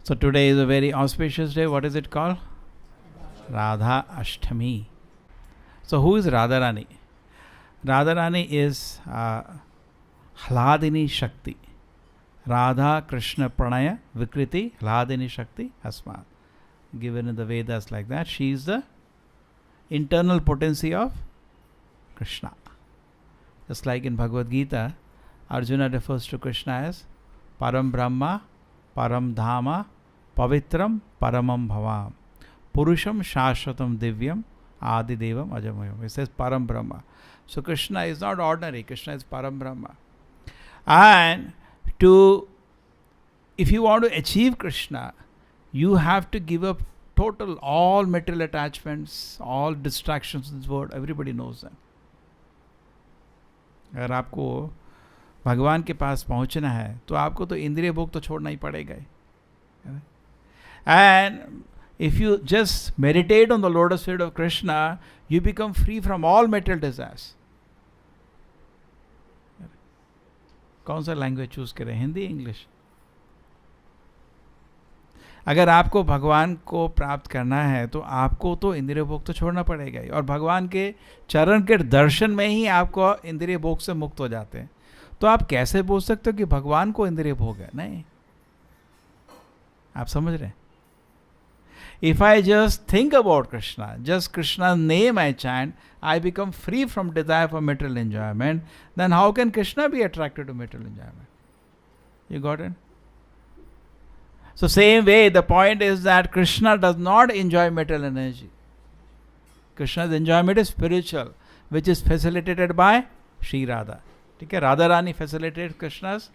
So today is a very auspicious day. What is it called? Radhashtami. So who is Radharani? Radharani is Hladini Shakti. Radha Krishna Pranaya Vikriti Hladini Shakti Asmat. Given in the Vedas like that. She is the internal potency of Krishna. Just like in Bhagavad Gita, Arjuna refers to Krishna as Param Brahma, Param Dhama, Pavitram, Paramam Bhavam, Purusham Shashvatam Divyam, Adi Devam Ajamayam. It says Param Brahma. So Krishna is not ordinary, Krishna is Param Brahma. And if you want to achieve Krishna, you have to give up total all material attachments, all distractions in this world. Everybody knows them. अगर आपको भगवान के पास पहुंचना है तो आपको तो इंद्रिय भोग तो छोड़ना ही पड़ेगा ही. And if you just meditate on the lotus feet of Krishna, you become free from all material desires. कौन सा लैंग्वेज चूज करें, हिंदी इंग्लिश? अगर आपको भगवान को प्राप्त करना है तो आपको तो इंद्रिय भोग तो छोड़ना पड़ेगा ही. और भगवान के चरण के दर्शन में ही आपको इंद्रिय भोग से मुक्त हो जाते हैं. तो आप कैसे बोल सकते हो कि भगवान को इंद्रिय भोग है? नहीं. आप समझ रहे हैं? If I just think about Krishna, just Krishna's name I chant, I become free from desire for material enjoyment, then how can Krishna be attracted to material enjoyment? You got it? So same way, the point is that Krishna does not enjoy material energy. Krishna's enjoyment is spiritual, which is facilitated by Shri Radha. Okay? Radharani facilitates Krishna's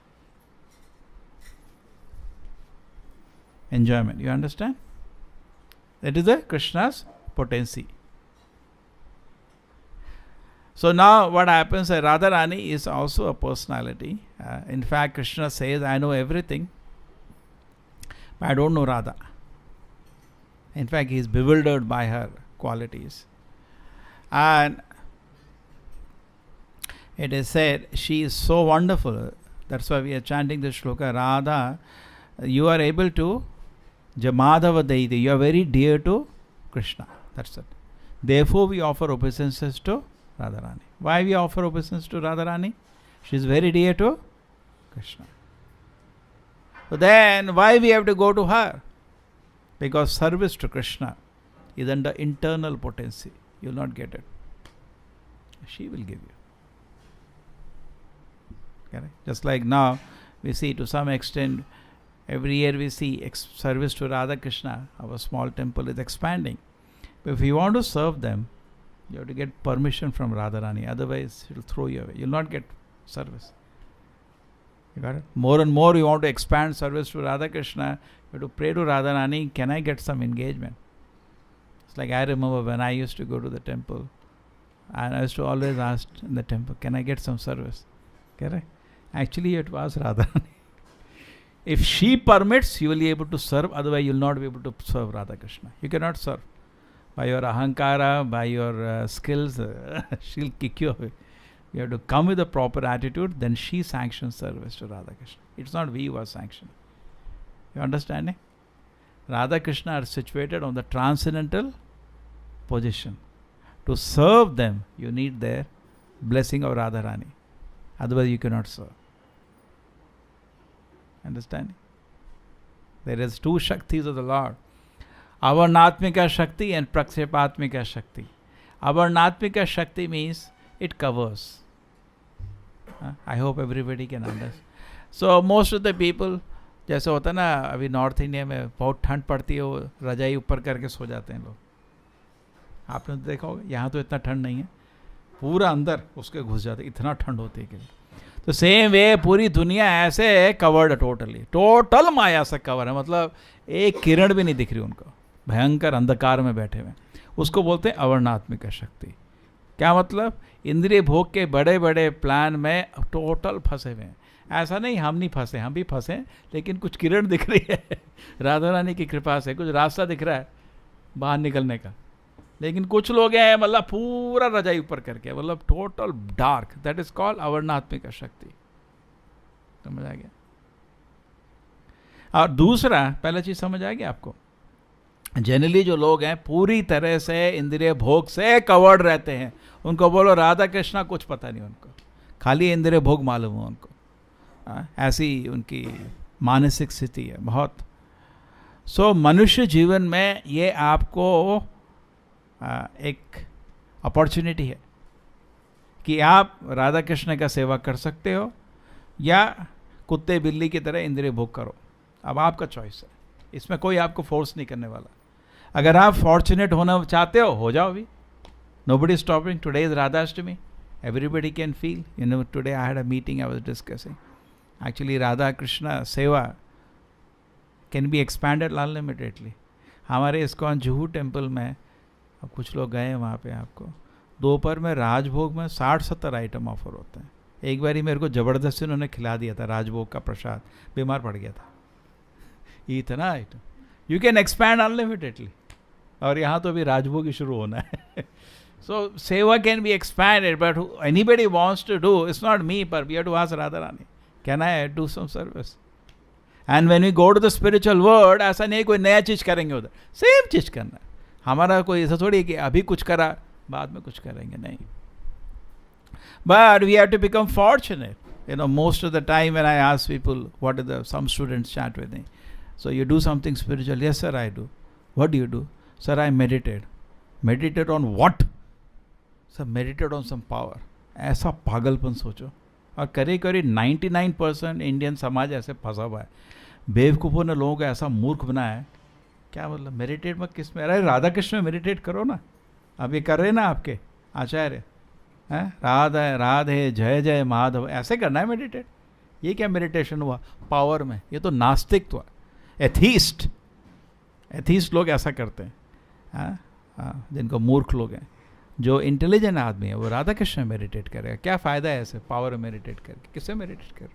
enjoyment. You understand? That is the Krishna's potency. So now what happens, Radharani is also a personality. In fact, Krishna says, I know everything, but I don't know Radha. In fact, he is bewildered by her qualities. And it is said, she is so wonderful. That's why we are chanting the shloka, Radha, you are able to Jamadhava Deiti, you are very dear to Krishna. That's it. Therefore, we offer obeisances to Radharani. Why we offer obeisance to Radharani? She is very dear to Krishna. So then, why we have to go to her? Because service to Krishna is under internal potency. You will not get it. She will give you. Correct? Just like now, we see to some extent, every year we see service to Radha Krishna. Our small temple is expanding. But if you want to serve them, you have to get permission from Radharani. Otherwise, she will throw you away. You will not get service. You got it? More and more you want to expand service to Radha Krishna, you have to pray to Radharani, can I get some engagement? It's like I remember when I used to go to the temple, and I used to always ask in the temple, can I get some service? Correct? Actually, you have to ask Radharani. If she permits, you will be able to serve. Otherwise, you will not be able to serve Radha Krishna. You cannot serve. By your ahankara, by your skills, she'll kick you away. You have to come with a proper attitude, then she sanctions service to Radha Krishna. It's not we who are sanctioning. You understanding? Radha Krishna are situated on the transcendental position. To serve them, you need their blessing of Radharani. Otherwise, you cannot serve. Understanding? There is two Shaktis of the Lord. Avarnatmika Shakti and Prakshepatmika Shakti. Avarnatmika Shakti means it covers. I hope everybody can understand. So most of the people, जैसे होता है ना, अभी north India में बहुत ठंड पड़ती है, वो रजाई ऊपर करके सो जाते हैं लोग. आपने तो देखा होगा, यहाँ तो इतना ठंड नहीं है, पूरा अंदर उसके घुस जाते, इतना ठंड होती है. तो सेम वे पूरी दुनिया ऐसे कवर्ड टोटली, टोटल माया से कवर है. मतलब एक किरण भी नहीं दिख रही उनको, भयंकर अंधकार में बैठे हुए. उसको बोलते हैं अवर्णात्मिका शक्ति. क्या मतलब? इंद्रिय भोग के बड़े बड़े प्लान में टोटल फंसे हुए हैं. ऐसा नहीं हम नहीं फंसे, हम भी फंसे, लेकिन कुछ किरण दिख रही है राधा रानी की कृपा से, कुछ रास्ता दिख रहा है बाहर निकलने का. लेकिन कुछ लोग हैं मतलब पूरा रजाई ऊपर करके, मतलब total dark. That is called avarnatmika shakti. समझ आ गया? और दूसरा, पहला चीज समझ आ गया आपको, जनरली जो लोग हैं पूरी तरह से इंद्रिय भोग से कवर्ड रहते हैं, उनको बोलो राधा कृष्णा, कुछ पता नहीं उनको, खाली इंद्रिय भोग मालूम है उनको। ऐसी उनकी मानसिक स्थिति है बहुत। सो मनुष्य जीवन में ये आपको एक अपॉर्चुनिटी है कि आप राधा कृष्ण का सेवा कर सकते हो या कुत्ते बिल्ली की तरह इंद्रिय भोग करो। अब आपका चॉइस है, इसमें कोई आपको फोर्स नहीं करने वाला। अगर आप फॉर्चुनेट होना चाहते हो जाओ भी, nobody stopping. Today is radhashtami, everybody can feel, today I had a meeting, I was discussing actually Radha Krishna seva can be expanded unlimitedly. हमारे इस्कॉन जुहू टेम्पल में, अब कुछ लोग गए वहाँ पे, आपको दोपहर में राजभोग में 60-70 आइटम ऑफर होते हैं। एक बारी मेरे को ज़बरदस्ती उन्होंने खिला दिया था राजभोग का प्रसाद, बीमार पड़ गया था, इतना item. You can expand unlimitedly, और यहाँ तो भी राजभोग ही शुरू होना है। So seva can be expanded, but anybody wants to do, it's not me, but we have to ask Radharani, can I do some service? And when we go to the spiritual world, ऐसा नहीं कोई नया चीज करेंगे उधर, same चीज करना। हमारा कोई ऐसा थोड़ी है कि अभी कुछ करा बाद में कुछ करेंगे, नहीं। But we have to become fortunate. Most of the time when I ask people, what are some students chat with me, so you do something spiritual? Yes sir, I do. What do you do? Sir, I meditate. Meditate on what? Sir, meditate on some power. ऐसा पागलपन सोचो। और करीब करीब 99% Indian समाज ऐसे फंसा हुआ है, बेवकूफ़ों ने लोगों को ऐसा मूर्ख बनाया है। क्या मतलब मेडिटेट में, किस में? अरे राधा कृष्ण में मेडिटेट करो ना, अब ये कर रहे ना आपके आचार्य हैं, राधे राधे जय जय माधव, ऐसे करना है मेडिटेट। ये क्या मेडिटेशन हुआ पावर में? ये तो नास्तिक हुआ, एथीस्ट लोग ऐसा करते हैं। जिनको मूर्ख लोग हैं, जो इंटेलिजेंट आदमी है वो राधा कृष्ण में मेडिटेट करेगा। क्या फ़ायदा है ऐसे पावर में मेडिटेट करके? किससे मेडिटेट करो?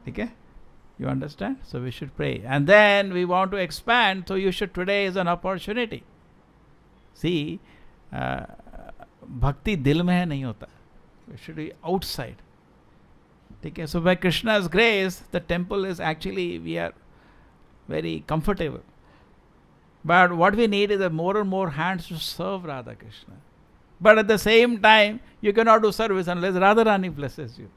ठीक है, you understand? So we should pray and then we want to expand, so you should, today is an opportunity. See, भक्ति दिल में है नहीं होता, इट शुड बी आउटसाइड। ठीक है, so by Krishna's grace the temple is actually, we are very comfortable. But what we need is more and more hands to serve Radha Krishna. But at the same time, you cannot do service unless Radharani blesses you.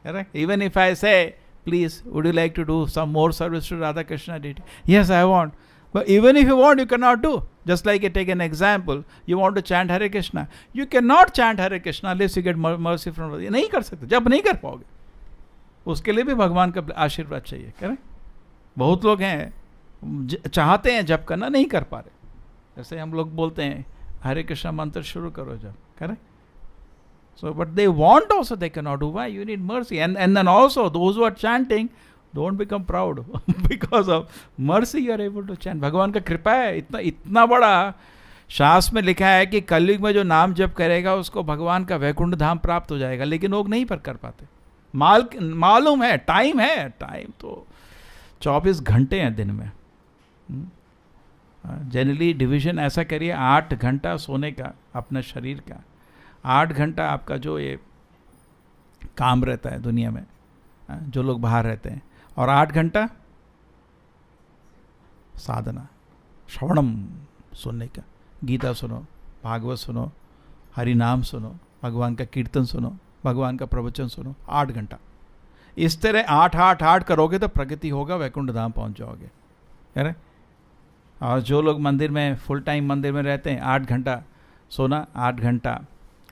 Correct? Even if I say, please, would you like to do some more service to Radha Krishna deity? Yes, I want. But even if you want, you cannot do. Just like you take an example, you want to chant Hare Krishna. You cannot chant Hare Krishna unless you get mercy from Radha. नहीं कर सकते, जब नहीं कर पाओगे, उसके लिए भी भगवान का आशीर्वाद चाहिए। करेक्ट? बहुत लोग हैं चाहते हैं जप करना, नहीं कर पा रहे। जैसे हम लोग बोलते हैं हरे कृष्णा मंत्र शुरू करो जप, correct? So but they want also, they can not do. Why? You need mercy. And then also those who are chanting, don't become proud, because of mercy you are able to chant. भगवान का कृपा है, इतना बड़ा शास्त्र में लिखा है कि कलयुग में जो नाम जप करेगा उसको भगवान का वैकुंठ धाम प्राप्त हो जाएगा, लेकिन लोग नहीं पर कर पाते। मालूम है, टाइम तो 24 घंटे हैं दिन में। जनरली डिवीजन ऐसा करिए, 8 घंटा सोने का अपने शरीर का, 8 घंटा आपका जो ये काम रहता है दुनिया में, जो लोग बाहर रहते हैं, और 8 घंटा साधना, श्रवणम सुनने का, गीता सुनो, भागवत सुनो, हरि नाम सुनो, भगवान का कीर्तन सुनो, भगवान का प्रवचन सुनो, 8 घंटा। इस तरह 8 करोगे तो प्रगति होगा, वैकुंठ धाम पहुंच जाओगे। कह रहे? और जो लोग मंदिर में फुल टाइम मंदिर में रहते हैं, 8 घंटा सोना, 8 घंटा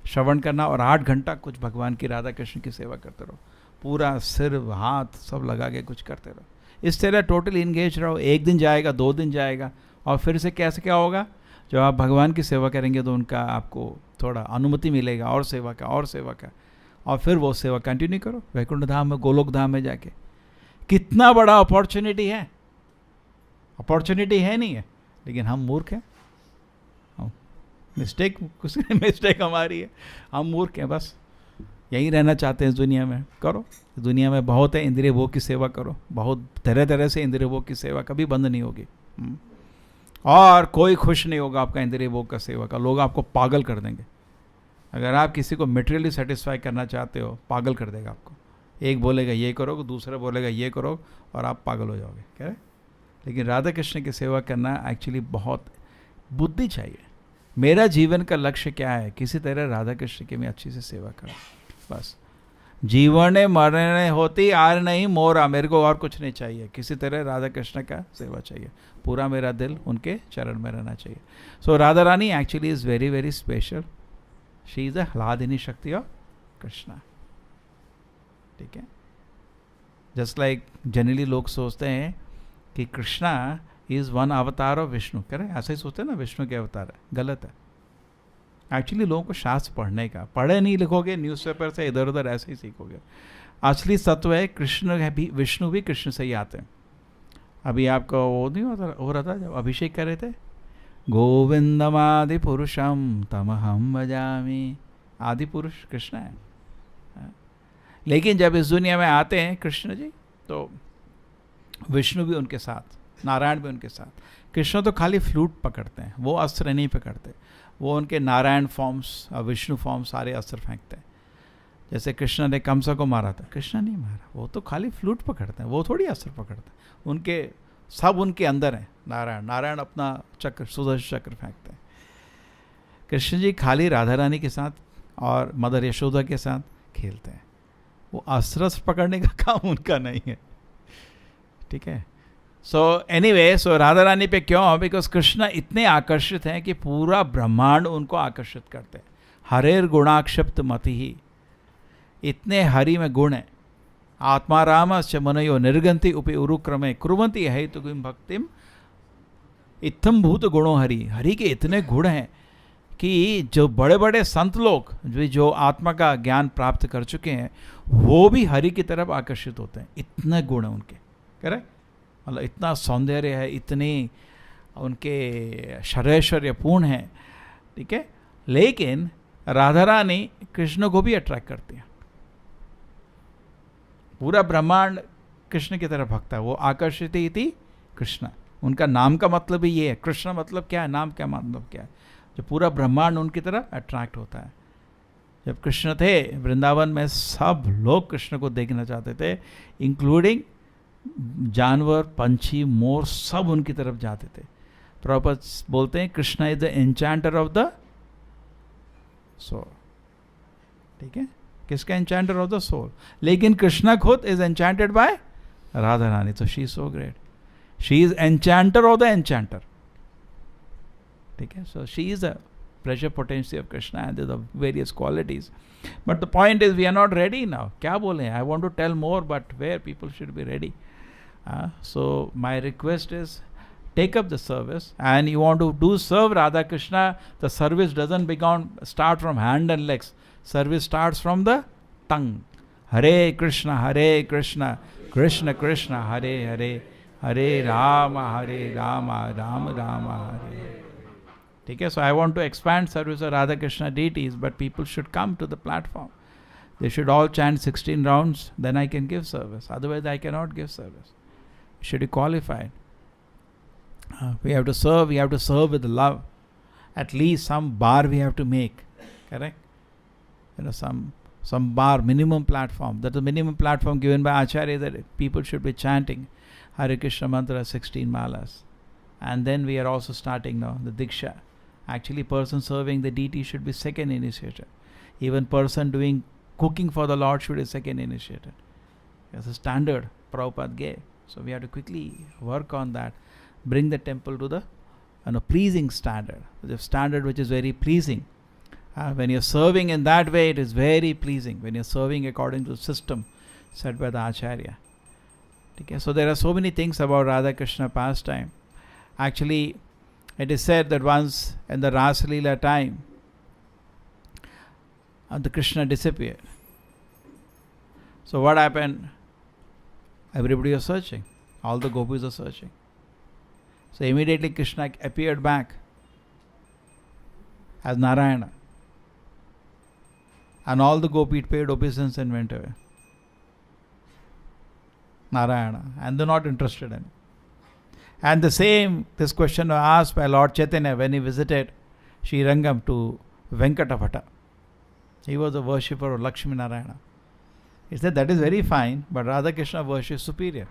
श्रवण करना, और 8 घंटा कुछ भगवान की राधा कृष्ण की सेवा करते रहो, पूरा सिर हाथ सब लगा के कुछ करते रहो। इस तरह टोटली इंगेज रहो। 1 दिन जाएगा, 2 दिन जाएगा, और फिर से कैसे क्या होगा, जब आप भगवान की सेवा करेंगे तो उनका आपको थोड़ा अनुमति मिलेगा और सेवा का, और फिर वो सेवा कंटिन्यू करो वैकुंठ धाम में, गोलोक धाम में जाके। कितना बड़ा अपॉर्चुनिटी है, अपॉर्चुनिटी है नहीं है, लेकिन हम मूर्ख हैं। मिस्टेक हमारी है, हम मूर्ख हैं। बस यहीं रहना चाहते हैं इस दुनिया में, करो। दुनिया में बहुत है, इंद्रिय भोग की सेवा करो, बहुत तरह तरह से इंद्रिय भोग की सेवा कभी बंद नहीं होगी, और कोई खुश नहीं होगा आपका इंद्रिय भोग का सेवा का। लोग आपको पागल कर देंगे। अगर आप किसी को मटेरियली सेटिस्फाई करना चाहते हो, पागल कर देगा आपको। एक बोलेगा ये करो, दूसरा बोलेगा ये करो, और आप पागल हो जाओगे, कह रहे। लेकिन राधा कृष्ण की सेवा करना एक्चुअली बहुत बुद्धि चाहिए। मेरा जीवन का लक्ष्य क्या है? किसी तरह राधा कृष्ण की मैं अच्छी से सेवा करूं, बस। जीवन मरने होती आर नहीं मोरा, मेरे को और कुछ नहीं चाहिए, किसी तरह राधा कृष्ण का सेवा चाहिए, पूरा मेरा दिल उनके चरण में रहना चाहिए। So Radha Rani actually is very very special. She is ahladini shakti of Krishna, ठीक है। जस्ट लाइक जनरली लोग सोचते हैं कि कृष्णा इज वन अवतार ऑफ विष्णु, कह रहे ऐसा ही सोचते हैं ना, विष्णु के अवतार है, गलत है। एक्चुअली लोगों को शास्त्र पढ़ने का, पढ़े नहीं लिखोगे न्यूज़पेपर से इधर उधर ऐसे ही सीखोगे। असली सत्व है कृष्ण है भी, विष्णु भी कृष्ण से ही आते हैं। अभी आपका वो नहीं हो रहा था जब अभिषेक कर रहे थे, गोविंदमादि पुरुषम तमहम भजामि, आदि पुरुष कृष्ण है। लेकिन जब इस दुनिया में आते हैं कृष्ण जी, तो विष्णु भी उनके साथ, नारायण भी उनके साथ। कृष्ण तो खाली फ्लूट पकड़ते हैं, वो अस्त्र नहीं पकड़ते, वो उनके नारायण फॉर्म्स और विष्णु फॉर्म्स सारे अस्त्र फेंकते हैं। जैसे कृष्ण ने कंसा को मारा था, कृष्ण नहीं मारा, वो तो खाली फ्लूट पकड़ते हैं, वो थोड़ी अस्त्र पकड़ते हैं। उनके सब उनके अंदर हैं, नारायण अपना चक्र, सुदर्शन चक्र फेंकते हैं। कृष्ण जी खाली राधा रानी के साथ और मदर यशोदा के साथ खेलते हैं, वो अस्त्र पकड़ने का काम उनका नहीं है, ठीक है। सो एनीवे, सो राधा रानी पे क्यों? बिकॉज कृष्ण इतने आकर्षित हैं कि पूरा ब्रह्मांड उनको आकर्षित करते हैं। हरेर गुणाक्षिप्त मति ही, इतने हरि में गुण है। आत्मारामश्च मनयो निर्गंति उपि उरुक्रमे कुर्वन्ति हेतु भक्तिम इत्थम भूत गुणो हरि। हरि के इतने गुण हैं कि जो बड़े बड़े संत लोग जो आत्मा का ज्ञान प्राप्त कर चुके हैं, वो भी हरि की तरफ आकर्षित होते हैं, इतने गुण हैं उनके, करें मतलब इतना सौंदर्य है, इतने उनके शरैश्वर्य पूर्ण है, ठीक है। लेकिन राधा रानी कृष्ण को भी अट्रैक्ट करती है। पूरा ब्रह्मांड कृष्ण की तरफ भगता है, वो आकर्षित ही थी कृष्ण। उनका नाम का मतलब ही ये है, कृष्ण मतलब क्या है, नाम क्या मतलब क्या है, जो पूरा ब्रह्मांड उनकी तरफ अट्रैक्ट होता है। जब कृष्ण थे वृंदावन में, सब लोग कृष्ण को देखना चाहते थे, इंक्लूडिंग जानवर, पंछी, मोर, सब उनकी तरफ जाते थे। प्रभुपाद बोलते हैं Krishna is the enchanter of the soul, ठीक है। किसका एन्चेंटर ऑफ द सोल? लेकिन कृष्णा खुद is enchanted by Radha Rani, तो she is so great, she is enchanter of the enchanter, ठीक है। So she is the pleasure potency of Krishna, and the various qualities. But the point is, we are not ready now. क्या बोले? I want to tell more, but where people should be ready. So my request is, take up the service, and you want to do serve Radha Krishna. The service doesn't start from hand and legs. Service starts from the tongue. Hare Krishna, Krishna Krishna, Hare Hare, Hare Rama, Rama Rama, Hare. ठीक है। So I want to expand service of Radha Krishna deities, but people should come to the platform. They should all chant 16 rounds, then I can give service. Otherwise, I cannot give service. Should be qualified. We have to serve with love. At least some bar we have to make, correct? You know, some bar, minimum platform. That the minimum platform given by Acharya, that people should be chanting Hare Krishna mantra 16 malas. And then we are also starting now the Diksha. Actually, person serving the deity should be second initiator. Even person doing cooking for the Lord should be second initiator. That's a standard Prabhupada gave. So we have to quickly work on that. Bring the temple to the pleasing standard. The standard which is very pleasing. When you're serving in that way, it is very pleasing. When you're serving according to the system set by the Acharya. Okay? So there are so many things about Radha Krishna pastime. Actually, it is said that once in the Ras Leela time, the Krishna disappeared. So what happened? Everybody was searching. All the gopis are searching. So immediately Krishna appeared back as Narayana. And all the gopis paid obeisance and went away. Narayana. And they're not interested in it. And this question was asked by Lord Chaitanya when he visited Srirangam to Venkatapata. He was a worshipper of Lakshmi Narayana. He said, that is very fine, but Radha Krishna worship is superior.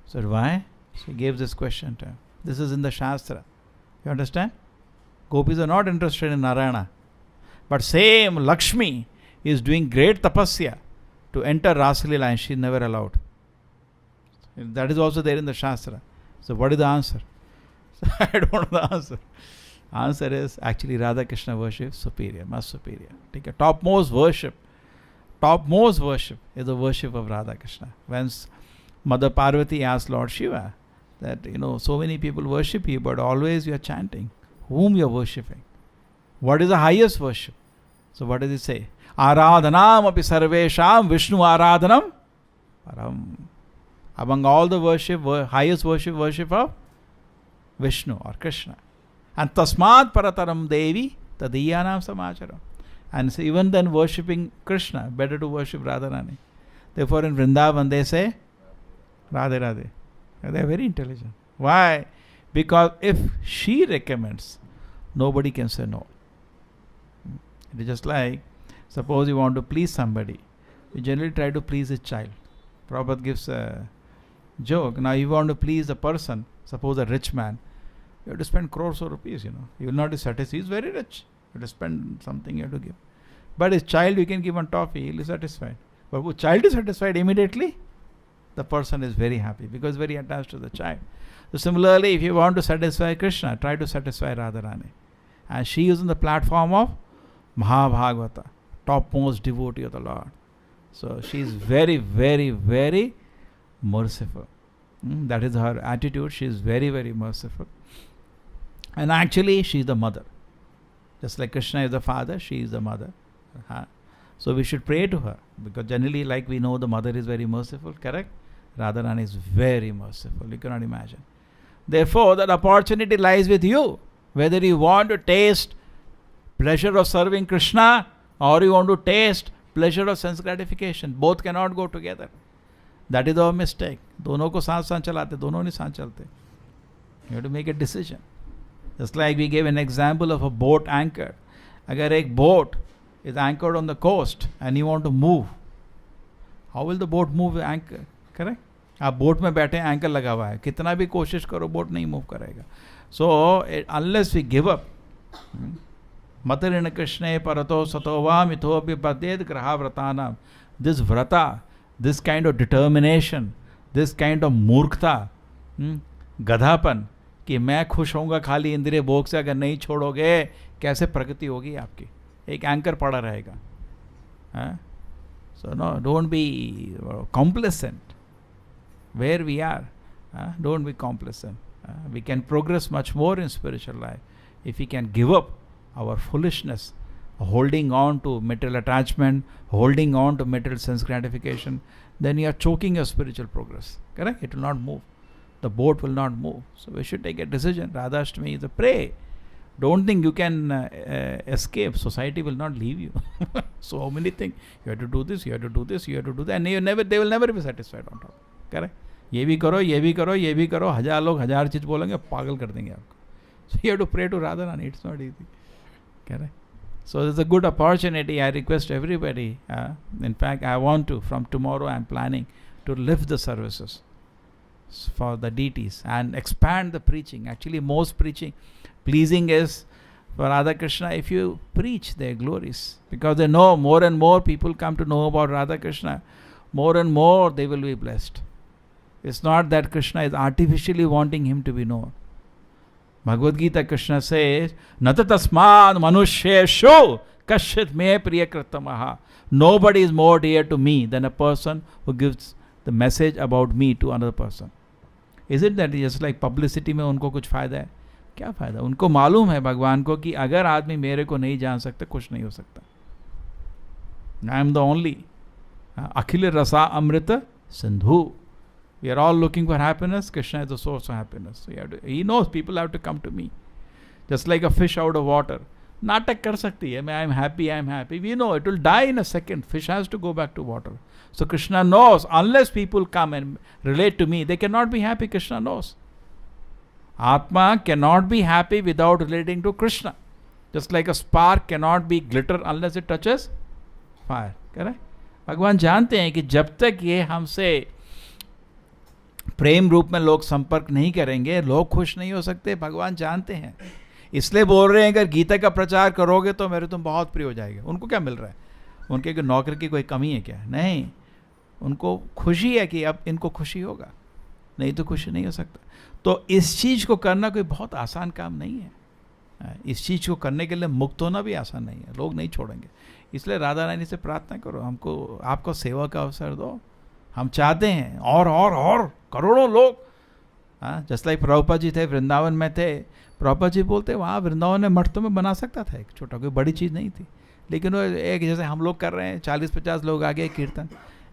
He said, why? She gave this question to him. This is in the Shastra. You understand? Gopis are not interested in Narayana. But same Lakshmi is doing great tapasya to enter Rasalila, and she is never allowed. That is also there in the Shastra. So what is the answer? I don't know the answer. Answer is actually Radha Krishna worship superior, much superior. Take a topmost worship is the worship of Radha Krishna. When Mother Parvati asked Lord Shiva that, so many people worship you, but always you are chanting. Whom you are worshipping? What is the highest worship? So what does it say? Aradhanam api sarvesham Vishnu aradhanam param. Among all the worship, highest worship of Vishnu or Krishna. And tasmat parataram devi tadiyanam samacharam. And so even then worshipping Krishna, better to worship Radharani. Therefore in Vrindavan they say Radhe Radhe. They are very intelligent. Why? Because if she recommends, nobody can say no. It is just like, suppose you want to please somebody, you generally try to please a child. Prabhupada gives a joke. Now you want to please a person, suppose a rich man, you have to spend crores of rupees, He will not be satisfied. He is very rich. You have to spend something, you have to give. But his child, you can give one toffee, he will be satisfied. But when child is satisfied immediately, the person is very happy because very attached to the child. So similarly, if you want to satisfy Krishna, try to satisfy Radharani. And she is on the platform of Mahabhagavata, topmost devotee of the Lord. So she is very, very, very merciful. That is her attitude. She is very, very merciful. And actually, she is the mother. Just like Krishna is the father, she is the mother. So we should pray to her. Because generally, like we know, the mother is very merciful, correct? Radharani is very merciful. You cannot imagine. Therefore, that opportunity lies with you. Whether you want to taste pleasure of serving Krishna or you want to taste pleasure of sense gratification. Both cannot go together. That is our mistake. दोनों को साथ साथ चलाते, दोनों नहीं साथ चलते. You have to make a decision. Just like we gave an example of a boat anchored. अगर एक boat is anchored on the coast and you want to move, how will the boat move anchor? Correct? आप boat में बैठे anchor लगा हुआ है, कितना भी कोशिश करो बोट नहीं मूव करेगा. So unless we give up, Matarin Krishna Parato Satova Mithopi Paded Graha Vratana, this vrata, this kind of determination, this kind of murkta, गधापन कि मैं खुश होऊंगा खाली इंद्रिय भोग से, अगर नहीं छोड़ोगे कैसे प्रगति होगी आपकी. एक एंकर पड़ा रहेगा. So no, don't be complacent where we are. Don't be complacent. We can progress much more in spiritual life if we can give up our foolishness, holding on to material attachment, holding on to material sense gratification. Then you are choking your spiritual progress. Correct? It will not move. The boat will not move. So we should take a decision. Radhashtami is a pray. Don't think you can escape. Society will not leave you. So many things. You have to do this, you have to do this, you have to do that. And they will never be satisfied on top. Correct? ये भी करो, ये भी करो, ये भी करो. हजार लोग हजार चीज बोलेंगे, पागल कर देंगे आपको. So you have to pray to Radharani. It's not easy. Correct? So there's a good opportunity. I request everybody. In fact, I want to, from tomorrow I'm planning to lift the services for the deities and expand the preaching. Actually, most preaching, pleasing is for Radha Krishna if you preach their glories. Because they know more and more people come to know about Radha Krishna, more and more they will be blessed. It's not that Krishna is artificially wanting him to be known. Bhagavad Gita, Krishna says, Nata tasmad manusheshu kashit me priyakritamaha. Nobody is more dear to me than a person who gives the message about me to another person. Is it that just like publicity में उनको कुछ फायदा है? क्या फायदा? उनको मालूम है भगवान को कि अगर आदमी मेरे को नहीं जान सकता, कुछ नहीं हो सकता. I am the only अखिल रसा अमृत Sindhu. We are all looking for happiness. Krishna is the source of happiness. So he knows people have to come to me. Just like a fish out of water. नाटक कर सकती है, I am happy, I am happy. We know it will die in a second. Fish has to go back to water. So Krishna knows, unless people come and relate to me, they cannot be happy. Krishna knows. Atma cannot be happy without relating to Krishna. Just like a spark cannot be glitter unless it touches fire. Correct? भगवान जानते हैं कि जब तक ये हमसे प्रेम रूप में लोग संपर्क नहीं करेंगे, लोग खुश नहीं हो सकते। भगवान जानते हैं, इसलिए बोल रहे हैं अगर गीता का प्रचार करोगे तो मेरे तुम बहुत प्रिय हो जाएंगे। उनको क्या मिल रहा है? उनके नौकरी की कोई कमी है क्या? नहीं, उनको खुशी है कि अब इनको खुशी होगा, नहीं तो खुशी नहीं हो सकता। तो इस चीज़ को करना कोई बहुत आसान काम नहीं है। इस चीज़ को करने के लिए मुक्त होना भी आसान नहीं है, लोग नहीं छोड़ेंगे। इसलिए राधा रानी से प्रार्थना करो, हमको आपको सेवा का अवसर दो। हम चाहते हैं और करोड़ों लोग, जस्ट लाइक प्रभुपाद जी थे, वृंदावन में थे। प्रभुपाद जी बोलते वहाँ वृंदावन में मठ तो मैं बना सकता था, एक छोटा, कोई बड़ी चीज़ नहीं थी। लेकिन वो एक जैसे हम लोग कर रहे हैं, 40-50 लोग आ गए कीर्तन,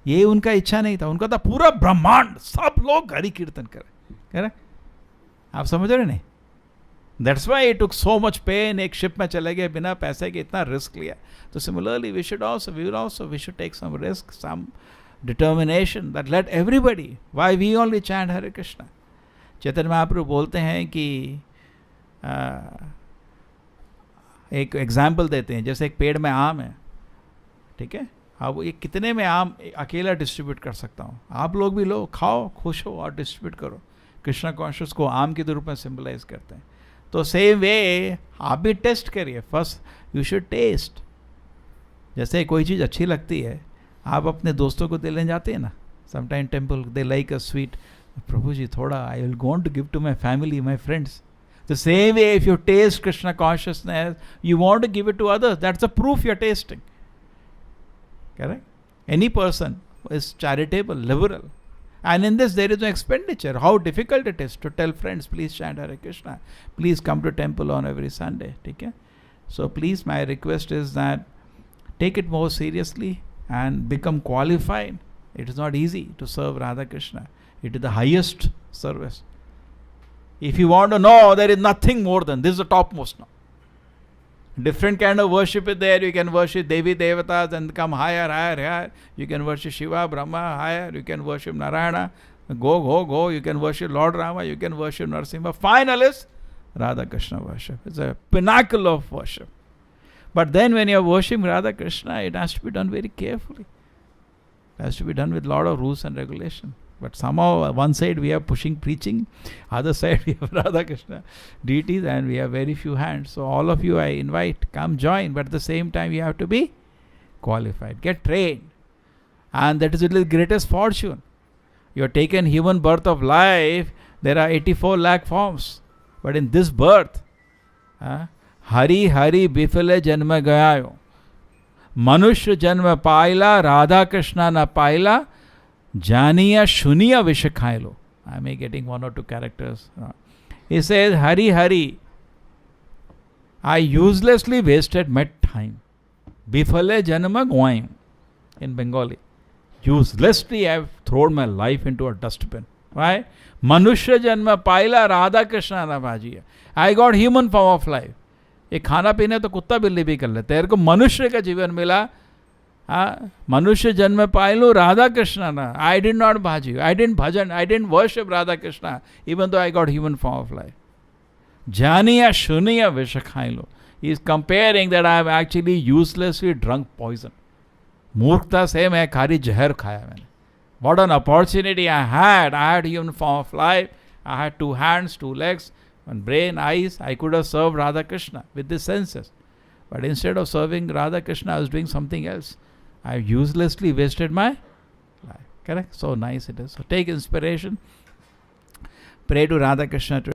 ये उनका इच्छा नहीं था। उनका था पूरा ब्रह्मांड सब लोग हरि कीर्तन करें। आप समझ रहे नहीं? That's why it took so much pain. एक शिप में चले गए बिना पैसे के, इतना रिस्क लिया। तो similarly we should take some risk, some determination that let everybody, why we only chant Hare Krishna. Chaitanya Mahaprabhu बोलते हैं कि एक एग्जाम्पल देते हैं, जैसे एक पेड़ में आम है, ठीक है, अब ये कितने में आम अकेला डिस्ट्रीब्यूट कर सकता हूँ? आप लोग भी लो, खाओ, खुश हो और डिस्ट्रीब्यूट करो। कृष्णा कॉन्शियस को आम के रूप में सिंबलाइज करते हैं। तो सेम वे आप भी टेस्ट करिए। First you should test. जैसे कोई चीज़ अच्छी लगती है, आप अपने दोस्तों को देने जाते हैं ना, sometime temple they like a sweet, Prabhu ji थोड़ा I will going to give to my family, my friends. The same way if you taste Krishna consciousness, you want to give it to others, that's a proof you are tasting. Correct? Any person is charitable, liberal, and in this there is no expenditure. How difficult it is to tell friends, please chant Hare Krishna, please come to temple on every Sunday. ठीक है? So please, my request is that take it more seriously and become qualified. It is not easy to serve Radha Krishna. It is the highest service. If you want to know, there is nothing more than this is the topmost now. Different kind of worship is there. You can worship Devi Devatas and come higher. You can worship Shiva, Brahma, higher. You can worship Narayana. Go. You can worship Lord Rama. You can worship Narasimha. Final is Radha Krishna worship. It's a pinnacle of worship. But then when you are worshipping Radha Krishna, it has to be done very carefully. It has to be done with a lot of rules and regulation. But somehow, one side we are pushing preaching, other side we have Radha Krishna deities, and we have very few hands. So all of you I invite, come join, but at the same time you have to be qualified, get trained. And that is the greatest fortune. You are taken human birth of life, there are 84 lakh forms. But in this birth, Hari Hari Bifale Janma Gayayo, Manushya Janma Paila, Radha Krishna na Paila, Janiya Shuniya Vishakhailo. I am getting one or two characters. He says, Hari Hari, I uselessly wasted my time. Bifale Janma Goyim. In Bengali. Uselessly I have thrown my life into a dustbin. Why? Manushya Janma Paila Radha Krishna na Bhajiya. I got human form of life. ये खाना पीने तो कुत्ता बिल्ली भी कर लेते हैं, तेरे को मनुष्य का जीवन मिला. मनुष्य जन्म पायलू राधा कृष्णा ना. I did not bhaji, I didn't bhajan, I didn't worship Radha Krishna, even though I got human form of life. Janiya Shuniya Vishakhailo. He is comparing that I have actually uselessly drunk poison. मूर्खता से मैं खारी जहर खाया मैंने. What an opportunity I had human form of life. I had 2 hands, 2 legs, 1 brain, eyes. I could have served Radha Krishna with the senses. But instead of serving Radha Krishna, I was doing something else. I uselessly wasted my life. Correct? So nice it is. So take inspiration. Pray to Radha Krishna to